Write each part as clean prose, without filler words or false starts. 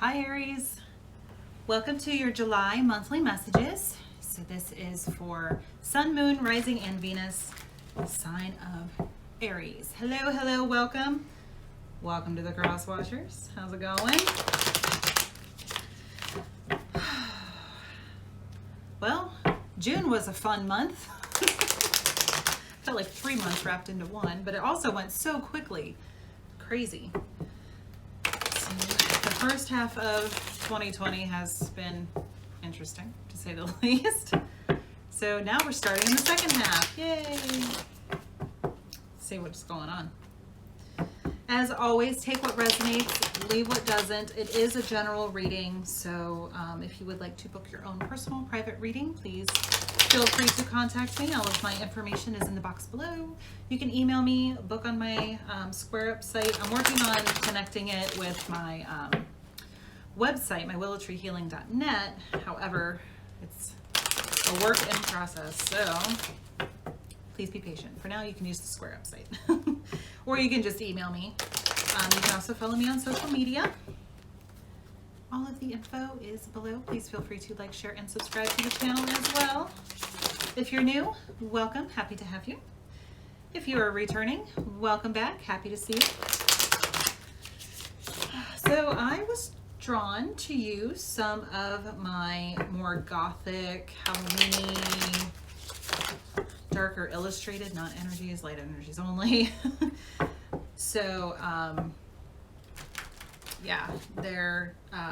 Hi Aries, welcome to your July monthly messages. So this is for Sun, Moon, Rising, and Venus, sign of Aries. Hello, welcome. Welcome to the Cross Watchers. How's it going? Well, June was a fun month. Felt like 3 months wrapped into one, but it also went so quickly. Crazy. The first half of 2020 has been interesting, to say the least. So now we're starting the second half. Yay! Let's see what's going on. As always, take what resonates, leave what doesn't. It is a general reading, so if you would like to book your own personal private reading, please feel free to contact me. All of my information is in the box below. You can email me, book on my Square Up site. I'm working on connecting it with my website, my willowtreehealing.net. However, it's a work in process, so please be patient. For now, you can use the Square Up site. Or you can just email me. You can also follow me on social media. All of the info is below. Please feel free to like, share, and subscribe to the channel as well. If you're new, welcome. Happy to have you. If you are returning, welcome back. Happy to see you. So I was drawn to use some of my more gothic, Halloween-y, darker illustrated, not energies, light energies only. So, yeah,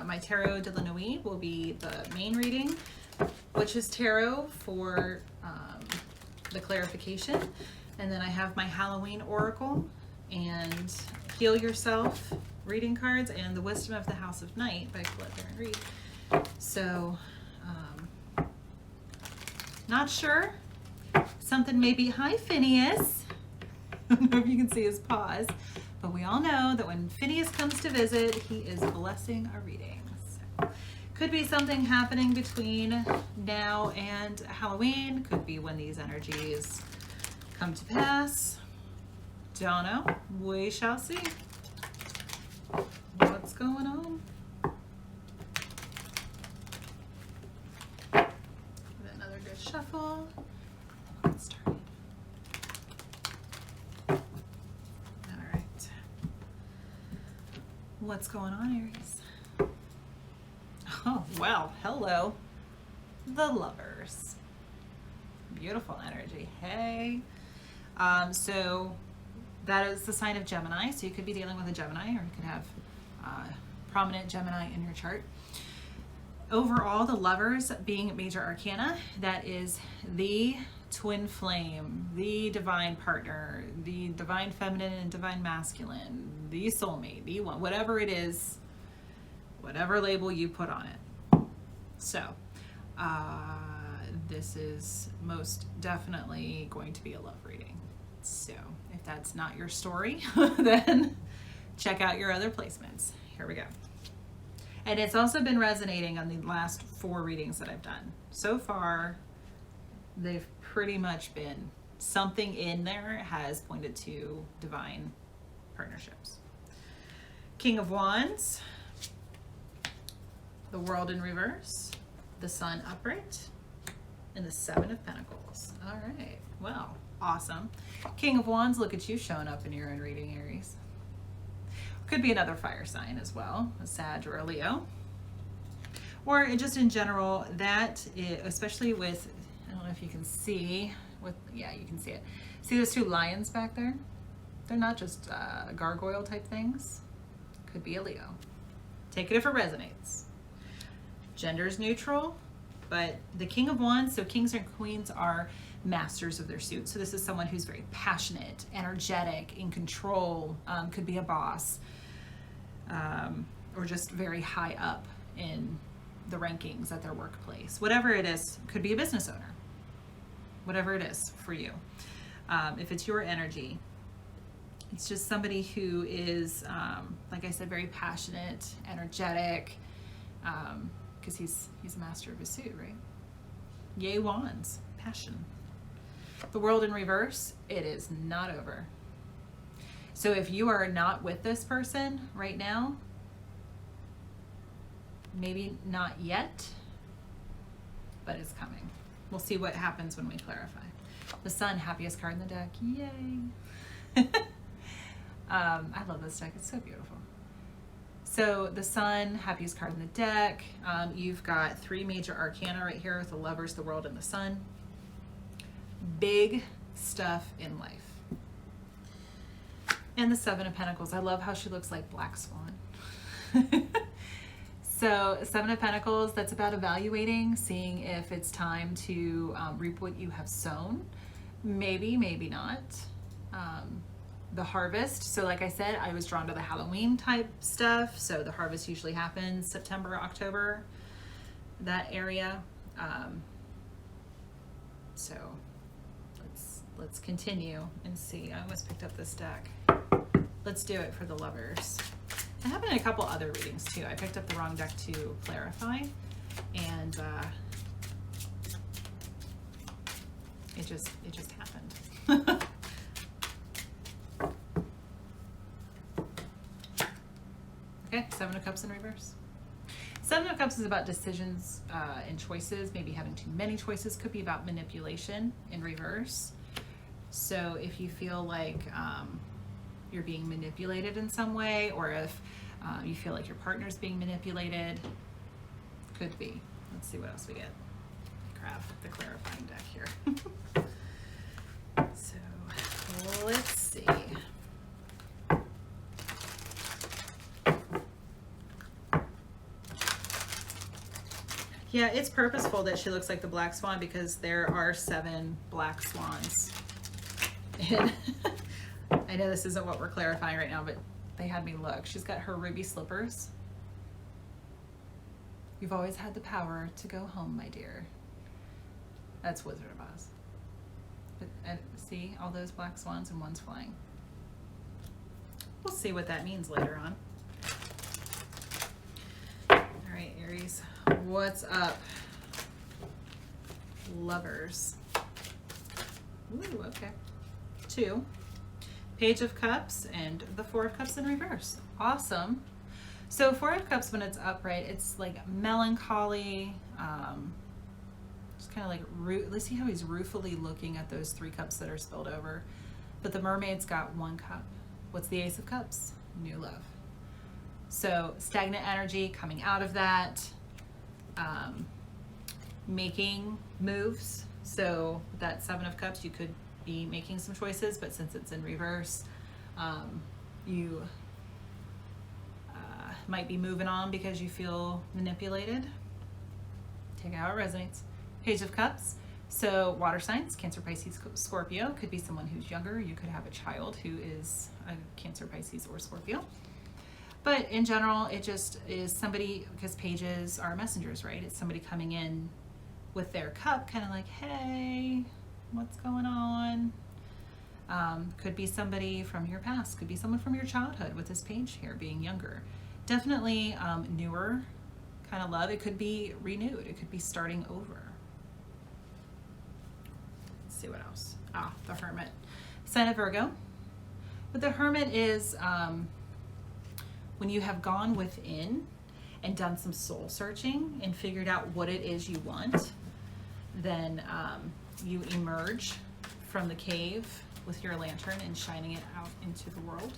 my Tarot de la Nuit will be the main reading, which is tarot for the clarification. And then I have my Halloween Oracle and Heal Yourself reading cards and the Wisdom of the House of Night by Colette Baron Reed. So, not sure. Something maybe, hi Phineas. I don't know if you can see his paws, but we all know that when Phineas comes to visit, he is blessing our readings. So, could be something happening between now and Halloween. Could be when these energies come to pass. Don't know. We shall see. What's going on? Give it another good shuffle. Get started. All right. What's going on, Aries? Oh, well, hello. The Lovers. Beautiful energy. Hey. So that is the sign of Gemini. So you could be dealing with a Gemini, or you could have prominent Gemini in your chart. Overall, the Lovers being major arcana, that is the twin flame, the divine partner, the divine feminine and divine masculine, the soulmate, the one, whatever it is, whatever label you put on it. So this is most definitely going to be a love reading. So if that's not your story, then check out your other placements. Here we go. And it's also been resonating on the last 4 readings that I've done. So far, they've pretty much been, something in there has pointed to divine partnerships. King of Wands, the World in reverse, the Sun upright, and the 7 of Pentacles. All right, well, awesome. King of Wands, look at you showing up in your own reading, Aries. Could be another fire sign as well, a Sag or a Leo. Or just in general, that is, especially with, I don't know if you can see, yeah, you can see it. See those 2 lions back there? They're not just gargoyle type things. Could be a Leo. Take it if it resonates. Gender's neutral, but the King of Wands, so kings and queens are masters of their suit. So this is someone who's very passionate, energetic, in control, could be a boss, or just very high up in the rankings at their workplace. Whatever it is, could be a business owner. Whatever it is for you. If it's your energy, it's just somebody who is, like I said, very passionate, energetic, because he's a master of his suit, right? Yay, wands, passion. The World in reverse, it is not over. So if you are not with this person right now, Maybe not yet, but it's coming. We'll see what happens when we clarify. The Sun, happiest card in the deck. Yay. I love this deck. It's so beautiful. So the Sun, happiest card in the deck. You've got 3 major arcana right here with the Lovers, the World, and the Sun. Big stuff in life. And the 7 of Pentacles. I love how she looks like Black Swan. So 7 of Pentacles, that's about evaluating, seeing if it's time to reap what you have sown. Maybe, maybe not. The harvest. So like I said, I was drawn to the Halloween type stuff. So the harvest usually happens September, October, that area. So let's continue and see. I almost picked up this deck. Let's do it for the Lovers. It happened in a couple other readings too. I picked up the wrong deck to clarify, and it just happened. Okay, 7 of Cups in reverse. 7 of Cups is about decisions and choices, maybe having too many choices. Could be about manipulation in reverse. So if you feel like you're being manipulated in some way, or if you feel like your partner's being manipulated, could be. Let's see what else we get. Grab the clarifying deck here. So let's see. Yeah, it's purposeful that she looks like the Black Swan because there are 7 black swans. And I know this isn't what we're clarifying right now, but they had me look. She's got her ruby slippers. You've always had the power to go home, my dear. That's Wizard of Oz. But see all those black swans and one's flying. We'll see what that means later on. All right, Aries, what's up? Lovers. Ooh, okay. 2. Page of Cups and the 4 of Cups in reverse. Awesome. So 4 of Cups, when it's upright, it's like melancholy, just kind of like, let's see how he's ruefully looking at those 3 cups that are spilled over. But the mermaid's got 1 cup. What's the Ace of Cups? New love. So stagnant energy coming out of that, making moves. So that 7 of Cups, you could be making some choices, but since it's in reverse, you might be moving on because you feel manipulated. Take it how it resonates. Page of Cups. So water signs, Cancer, Pisces, Scorpio. Could be someone who's younger. You could have a child who is a Cancer, Pisces, or Scorpio. But in general, it just is somebody, because pages are messengers, right? It's somebody coming in with their cup, kind of like, hey, what's going on? Could be somebody from your past, could be someone from your childhood with this page here, being younger. Definitely newer kind of love. It could be renewed. It could be starting over. Let's see what else. The Hermit. Sign of Virgo. But the Hermit is when you have gone within and done some soul searching and figured out what it is you want, then you emerge from the cave with your lantern and shining it out into the world,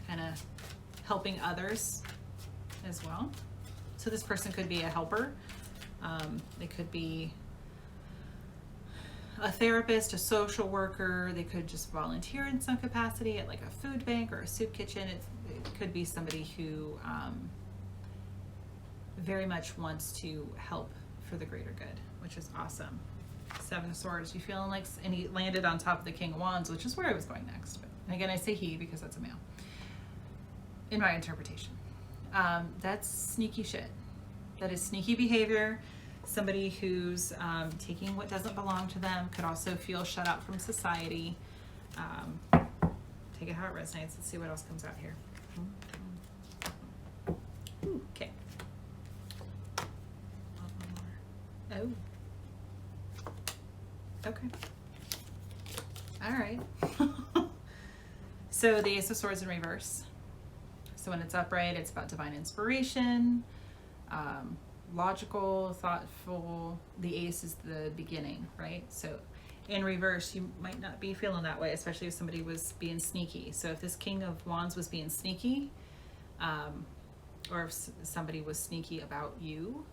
kind of helping others as well. So this person could be a helper. They could be a therapist, a social worker. They could just volunteer in some capacity at like a food bank or a soup kitchen. It could be somebody who very much wants to help for the greater good, which is awesome. 7 of Swords. You feeling like, and he landed on top of the King of Wands, which is where I was going next. But again, I say he because that's a male in my interpretation. That's sneaky shit. That is sneaky behavior. Somebody who's taking what doesn't belong to them, could also feel shut out from society. Take it how it resonates. Let's see what else comes out here. Ooh, okay. Oh. Okay. All right. So the Ace of Swords in reverse. So when it's upright, it's about divine inspiration, logical, thoughtful. The ace is the beginning, right? So in reverse, you might not be feeling that way, especially if somebody was being sneaky. So if this King of Wands was being sneaky, or if somebody was sneaky about you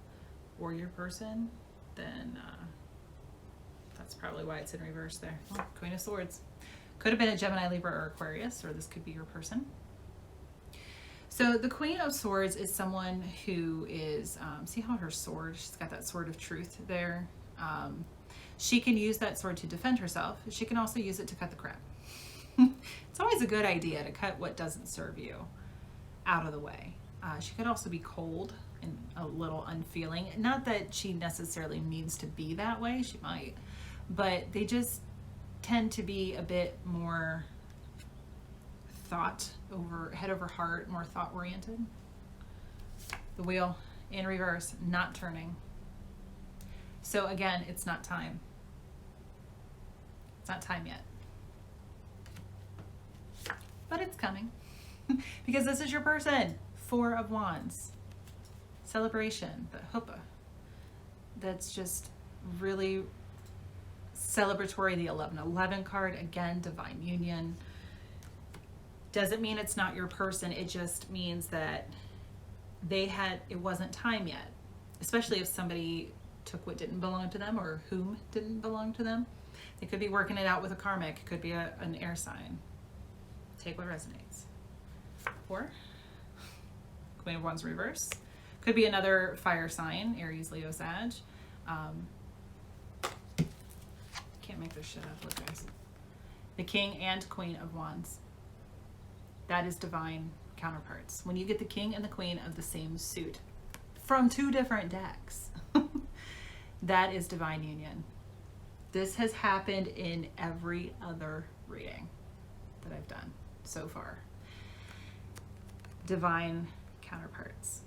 or your person, then that's probably why it's in reverse there. Oh, Queen of Swords. Could have been a Gemini, Libra, or Aquarius, or this could be your person. So the Queen of Swords is someone who is, see how her sword, she's got that sword of truth there. She can use that sword to defend herself. She can also use it to cut the crap. It's always a good idea to cut what doesn't serve you out of the way. She could also be cold and a little unfeeling. Not that she necessarily needs to be that way, she might, but they just tend to be a bit more head over heart, more thought oriented. The wheel in reverse, not turning. So again, it's not time. It's not time yet. But it's coming. Because this is your person. 4 of Wands. Celebration, the huppah. That's just really celebratory. The 11-11 card, again, divine union. Doesn't mean it's not your person. It just means that it wasn't time yet. Especially if somebody took what didn't belong to them, or whom didn't belong to them. They could be working it out with a karmic. It could be an air sign. Take what resonates. Or Queen of Wands reverse. Could be another fire sign, Aries, Leo, Sag. Can't make this shit up. Look, guys. The King and Queen of Wands. That is divine counterparts. When you get the King and the Queen of the same suit from 2 different decks, that is divine union. This has happened in every other reading that I've done so far. Divine counterparts.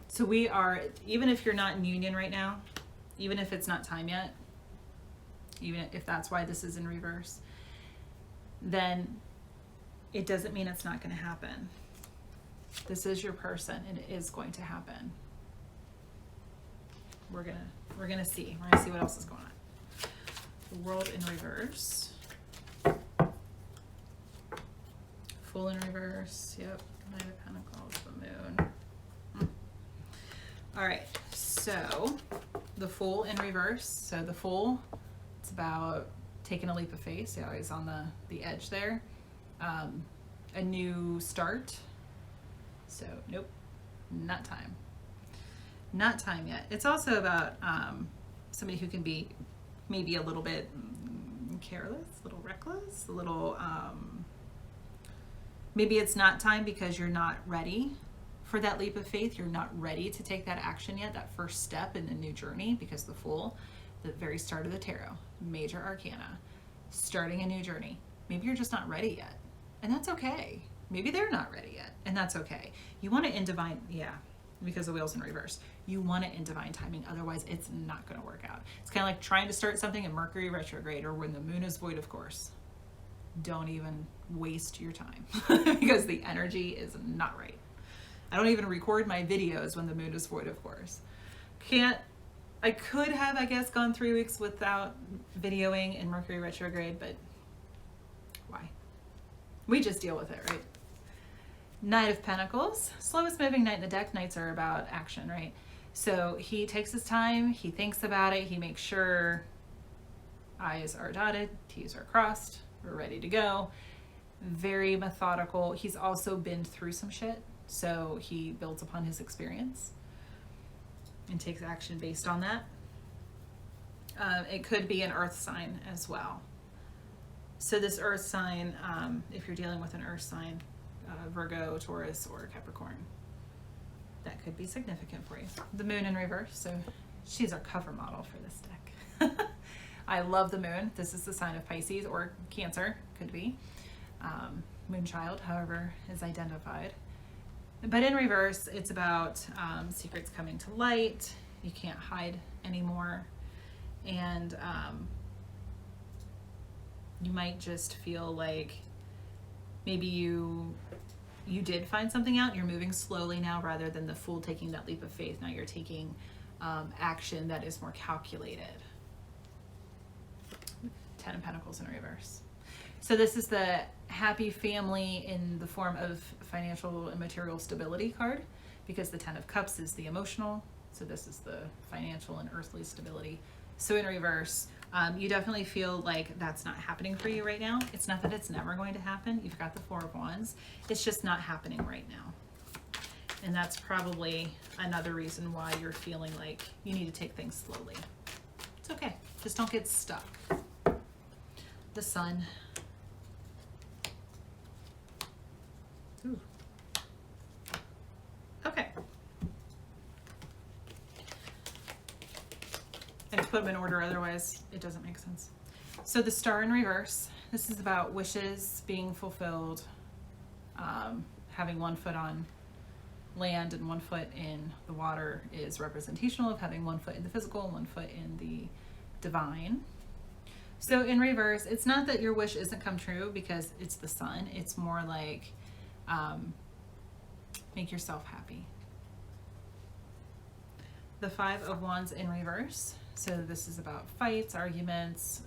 So we are, even if you're not in union right now, even if it's not time yet, even if that's why this is in reverse, then it doesn't mean it's not going to happen. This is your person, and it is going to happen. We're gonna see. We're gonna see what else is going on. The World in reverse. Fool in reverse. Yep. Knight of Pentacles. The Moon. All right. So the Fool in reverse. So the Fool, it's about taking a leap of faith. See how he's on the edge there. A new start. So nope, not time. Not time yet. It's also about somebody who can be maybe a little bit careless, a little reckless, a little, maybe it's not time because you're not ready for that leap of faith. You're not ready to take that action yet, that first step in the new journey, because the Fool, the very start of the tarot, major arcana, starting a new journey. Maybe you're just not ready yet, and that's okay. Maybe they're not ready yet, and that's okay. You want it in divine, because the wheel's in reverse. You want it in divine timing, otherwise it's not going to work out. It's kind of like trying to start something in Mercury retrograde, or when the moon is void of course. Don't even waste your time because the energy is not right. I don't even record my videos when the moon is void of course. I could have, I guess, gone 3 weeks without videoing in Mercury retrograde, but why? We just deal with it, right? Knight of Pentacles, slowest moving knight in the deck. Knights are about action, right? So he takes his time, he thinks about it, he makes sure I's are dotted, T's are crossed, we're ready to go. Very methodical. He's also been through some shit, so he builds upon his experience and takes action based on that. It could be an earth sign as well. So this earth sign, if you're dealing with an earth sign, Virgo, Taurus, or Capricorn, that could be significant for you. The moon in reverse, so she's our cover model for this deck. I love the moon. This is the sign of Pisces or Cancer, could be. Moon child, however, is identified. But in reverse, it's about secrets coming to light. You can't hide anymore. And you might just feel like maybe you you did find something out. You're moving slowly now rather than the fool taking that leap of faith. Now you're taking action that is more calculated. 10 of Pentacles in reverse. So this is the happy family in the form of financial and material stability card, because the 10 of Cups is the emotional. So this is the financial and earthly stability. So in reverse, you definitely feel like that's not happening for you right now. It's not that it's never going to happen. You've got the 4 of Wands. It's just not happening right now. And that's probably another reason why you're feeling like you need to take things slowly. It's okay. Just don't get stuck. The Sun. Ooh. Okay. I just put them in order, otherwise it doesn't make sense. So the Star in reverse, this is about wishes being fulfilled, having one foot on land and one foot in the water is representational of having one foot in the physical and one foot in the divine. So in reverse, it's not that your wish isn't come true because it's the Sun. It's more like make yourself happy. The 5 of Wands in reverse. So this is about fights, arguments,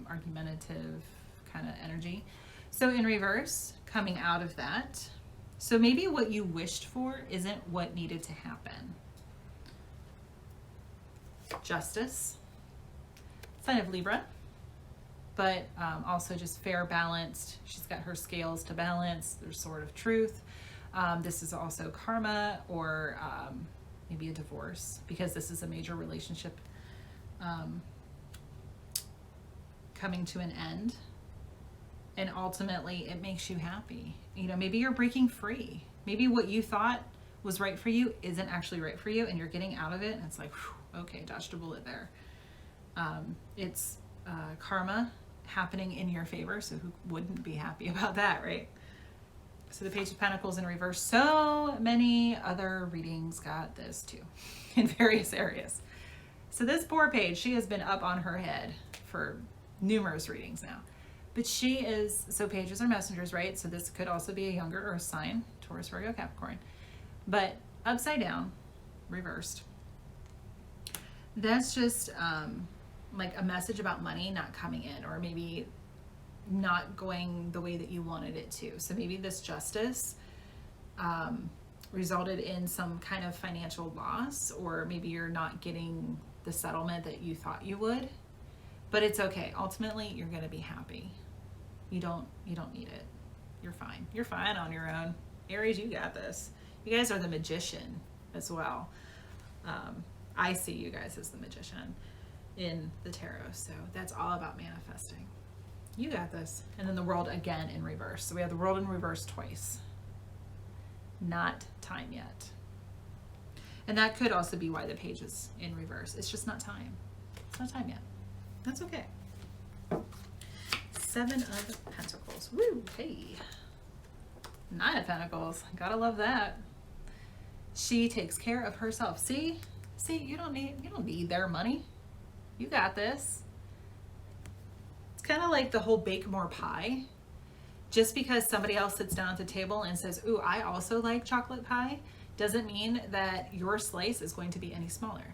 argumentative kind of energy. So in reverse, coming out of that. So maybe what you wished for isn't what needed to happen. Justice. Sign of Libra. But also just fair, balanced. She's got her scales to balance. There's Sword of Truth. This is also karma or maybe a divorce, because this is a major relationship coming to an end. And ultimately, it makes you happy. You know, maybe you're breaking free. Maybe what you thought was right for you isn't actually right for you, and you're getting out of it, and it's like, whew, okay, dodged a bullet there. It's karma happening in your favor, so who wouldn't be happy about that, right? So the Page of Pentacles in reverse. So many other readings got this too, in various areas. So this poor page, she has been up on her head for numerous readings now. But she is, so pages are messengers, right? So this could also be a younger earth sign, Taurus, Virgo, Capricorn. But upside down, reversed. That's just like a message about money not coming in, or maybe not going the way that you wanted it to. So maybe this justice resulted in some kind of financial loss, or maybe you're not getting the settlement that you thought you would. But it's okay. Ultimately, you're going to be happy. You don't need it. You're fine. You're fine on your own. Aries, you got this. You guys are the magician as well. I see you guys as the magician in the tarot. So that's all about manifesting. You got this. And then the World again in reverse. So we have the World in reverse twice. Not time yet. And that could also be why the page is in reverse. It's just not time. It's not time yet. That's okay. 7 of Pentacles. Woo, hey. 9 of Pentacles. Gotta love that. She takes care of herself. See, you don't need their money. You got this. It's kind of like the whole bake more pie. Just because somebody else sits down at the table and says, ooh, I also like chocolate pie, doesn't mean that your slice is going to be any smaller.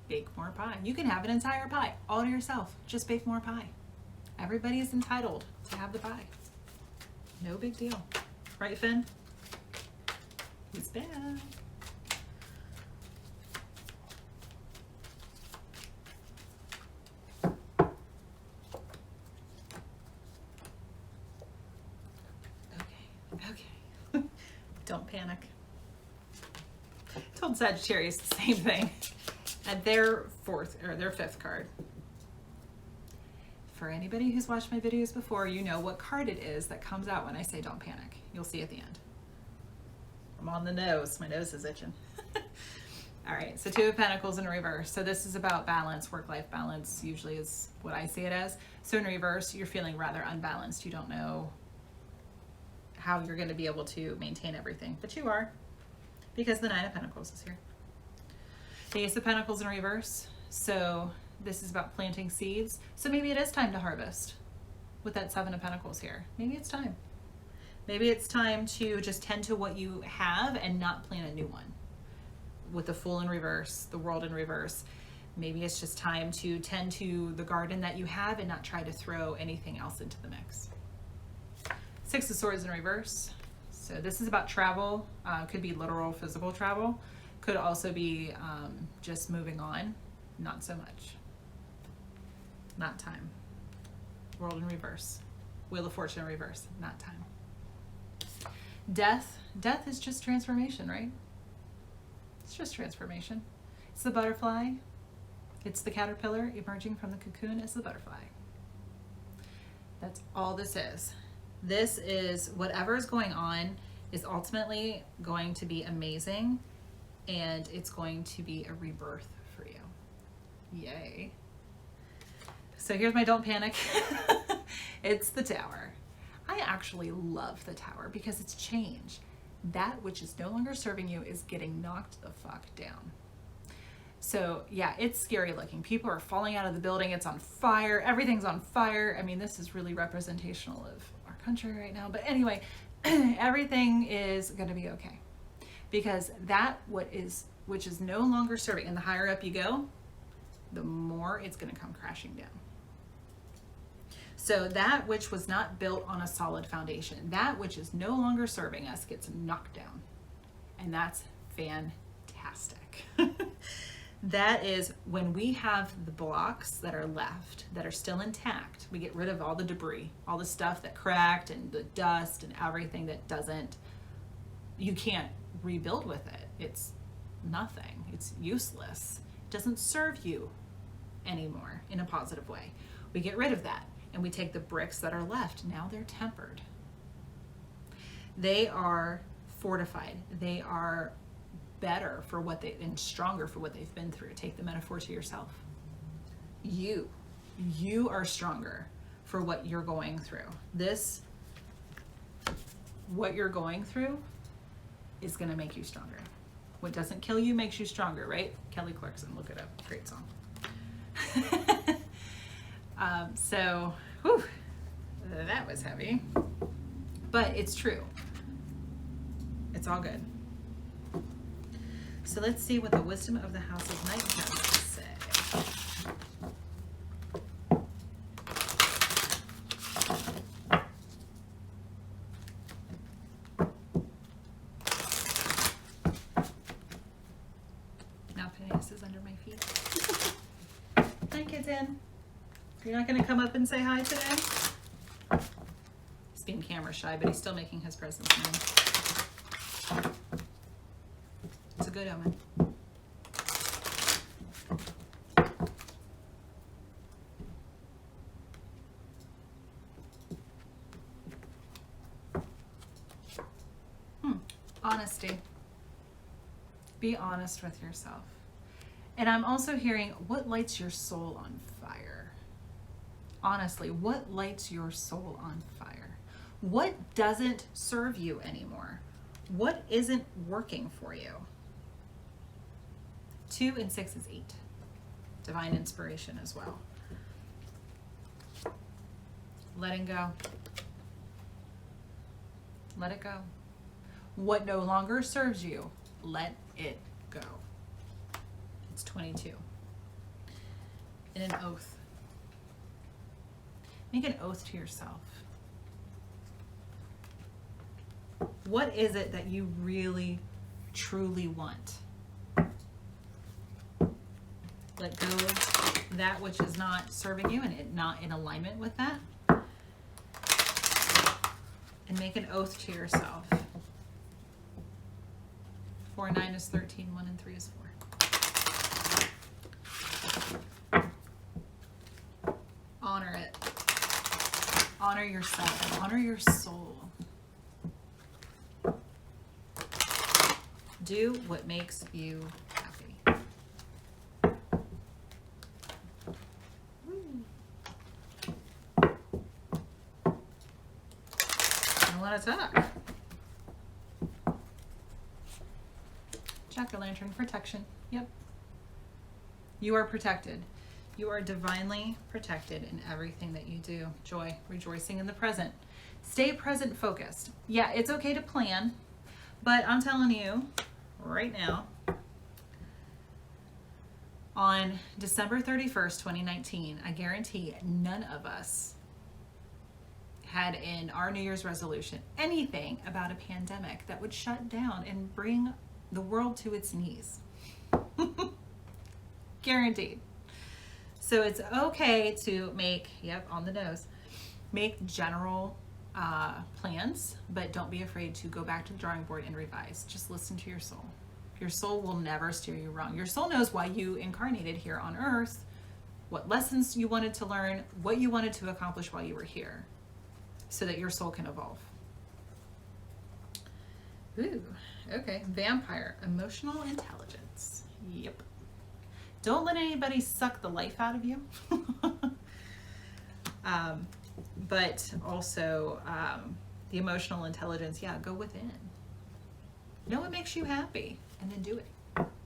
Bake more pie. You can have an entire pie all to yourself. Just bake more pie. Everybody is entitled to have the pie. No big deal. Right, Finn? He's bad. Okay. Don't panic. I told Sagittarius the same thing. And their 5th card. For anybody who's watched my videos before, you know what card it is that comes out when I say don't panic. You'll see at the end. I'm on the nose. My nose is itching. All right, so 2 of Pentacles in reverse. So this is about balance, work-life balance usually is what I see it as. So in reverse, you're feeling rather unbalanced. You don't know how you're going to be able to maintain everything, but you are, because the 9 of Pentacles is here. The Ace of Pentacles in reverse. So this is about planting seeds. So maybe it is time to harvest with that 7 of Pentacles here. Maybe it's time. Maybe it's time to just tend to what you have and not plan a new one. With the Fool in reverse, the World in reverse, maybe it's just time to tend to the garden that you have and not try to throw anything else into the mix. Six of Swords in reverse. So this is about travel. Could be literal physical travel. Could also be just moving on. Not so much. Not time. World in reverse. Wheel of Fortune in reverse. Not time. Death. Death is just transformation, right? It's just transformation. It's the butterfly. It's the caterpillar emerging from the cocoon as the butterfly. That's all this is. This is whatever's going on is ultimately going to be amazing, and it's going to be a rebirth for you. Yay. So here's my don't panic. It's the Tower. I actually love the Tower because it's change. That which is no longer serving you is getting knocked the fuck down. So yeah, it's scary looking. People are falling out of the building. It's on fire. Everything's on fire. I mean, this is really representational of our country right now. But anyway, everything is going to be okay. Because that which is no longer serving, and the higher up you go, the more it's going to come crashing down. So that which was not built on a solid foundation, that which is no longer serving us gets knocked down. And that's fantastic. That is when we have the blocks that are left, that are still intact, we get rid of all the debris, all the stuff that cracked and the dust and everything that doesn't, you can't rebuild with it. It's nothing. It's useless. It doesn't serve you anymore in a positive way. We get rid of that. And we take the bricks that are left. Now they're tempered. They are fortified. They are better for what and stronger for what they've been through. Take the metaphor to yourself. You are stronger for what you're going through. What you're going through is going to make you stronger. What doesn't kill you makes you stronger, right? Kelly Clarkson, look it up. Great song. So, whew, that was heavy, but it's true. It's all good. So let's see what the wisdom of the House of Knight has to say. Now Phineas is under my feet. Hi, Kitten. You're not going to come up and say hi today? He's being camera shy, but he's still making his presence known. It's a good omen. Honesty. Be honest with yourself. And I'm also hearing, what lights your soul on fire? Honestly, what lights your soul on fire? What doesn't serve you anymore? What isn't working for you? 2 and 6 is 8. Divine inspiration as well. Letting go. Let it go. What no longer serves you, let it go. It's 22. And an oath. Make an oath to yourself. What is it that you really, truly want? Let go of that which is not serving you and it not in alignment with that. And make an oath to yourself. 4 and 9 is 13, 1 and 3 is 4. Honor it. Honor yourself. Honor your soul. Do what makes you happy. I want to talk. Jack-o'-lantern protection. Yep. You are protected. You are divinely protected in everything that you do. Joy, rejoicing in the present. Stay present focused. Yeah, it's okay to plan, but I'm telling you right now, on December 31st, 2019, I guarantee none of us had in our New Year's resolution anything about a pandemic that would shut down and bring the world to its knees. Guaranteed. So it's okay to make, yep, on the nose, make general plans, but don't be afraid to go back to the drawing board and revise. Just listen to your soul. Your soul will never steer you wrong. Your soul knows why you incarnated here on earth, what lessons you wanted to learn, what you wanted to accomplish while you were here, so that your soul can evolve. Ooh, okay. Vampire, emotional intelligence. Yep. Don't let anybody suck the life out of you. But also the emotional intelligence, yeah, go within. Know what makes you happy and then do it.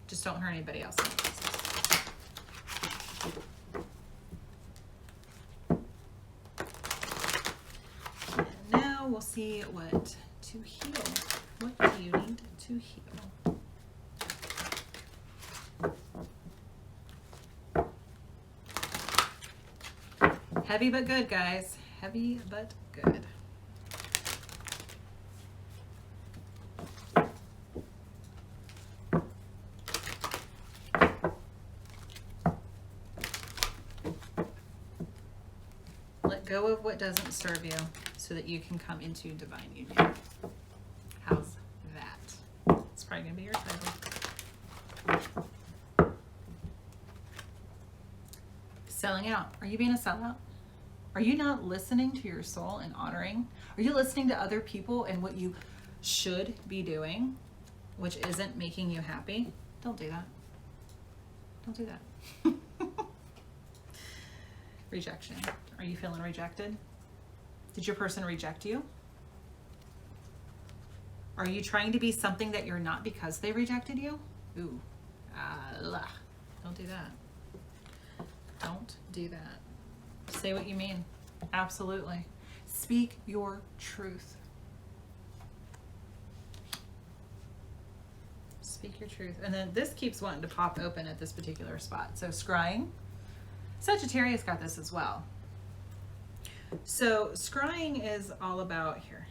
Just don't hurt anybody else. And now we'll see what to heal. What do you need to heal? Heavy but good, guys. Heavy but good. Let go of what doesn't serve you so that you can come into divine union. How's that? It's probably going to be your title. Selling out. Are you being a sellout? Are you not listening to your soul and honoring? Are you listening to other people and what you should be doing, which isn't making you happy? Don't do that. Don't do that. Rejection. Are you feeling rejected? Did your person reject you? Are you trying to be something that you're not because they rejected you? Ooh. Don't do that. Don't do that. Say what you mean. Absolutely. Speak your truth. Speak your truth. And then this keeps wanting to pop open at this particular spot. So scrying. Sagittarius got this as well. So scrying is all about here.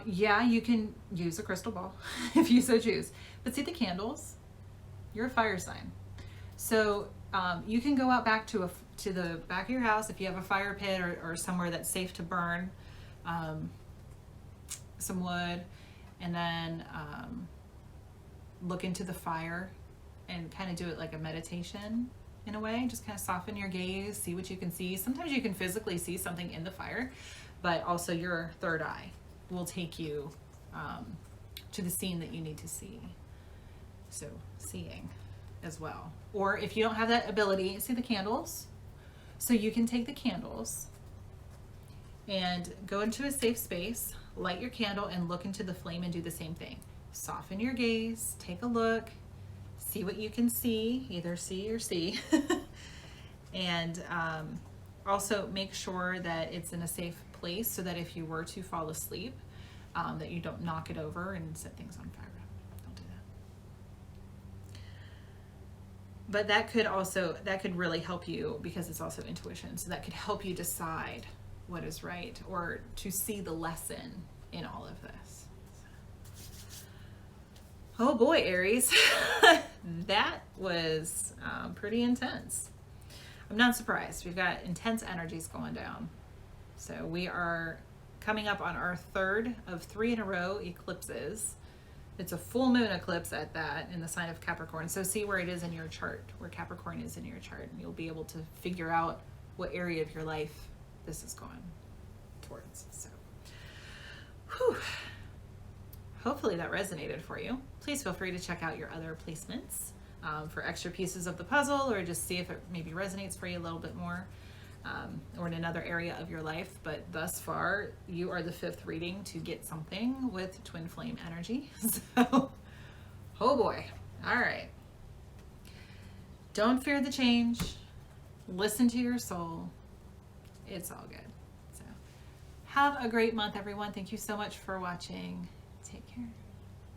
Yeah, you can use a crystal ball if you so choose. But see the candles? You're a fire sign. So you can go out back to the back of your house if you have a fire pit or somewhere that's safe to burn some wood, and then look into the fire and kind of do it like a meditation in a way. Just kind of soften your gaze, see what you can see. Sometimes you can physically see something in the fire, but also your third eye will take you to the scene that you need to see. So seeing as well. Or if you don't have that ability, see the candles. So you can take the candles and go into a safe space, light your candle and look into the flame and do the same thing. Soften your gaze, take a look, see what you can see, either see or see. And also make sure that it's in a safe place so that if you were to fall asleep, that you don't knock it over and set things on fire. But that could really help you because it's also intuition. So that could help you decide what is right or to see the lesson in all of this. Oh boy, Aries, that was pretty intense. I'm not surprised. We've got intense energies going down. So we are coming up on our third of 3 in a row eclipses. It's a full moon eclipse at that in the sign of Capricorn. So see where it is in your chart, where Capricorn is in your chart, and you'll be able to figure out what area of your life this is going towards. So, whew. Hopefully that resonated for you. Please feel free to check out your other placements for extra pieces of the puzzle, or just see if it maybe resonates for you a little bit more, or in another area of your life. But thus far, you are the 5th reading to get something with twin flame energy. So, oh boy. All right. Don't fear the change. Listen to your soul. It's all good. Have a great month, everyone. Thank you so much for watching. Take care.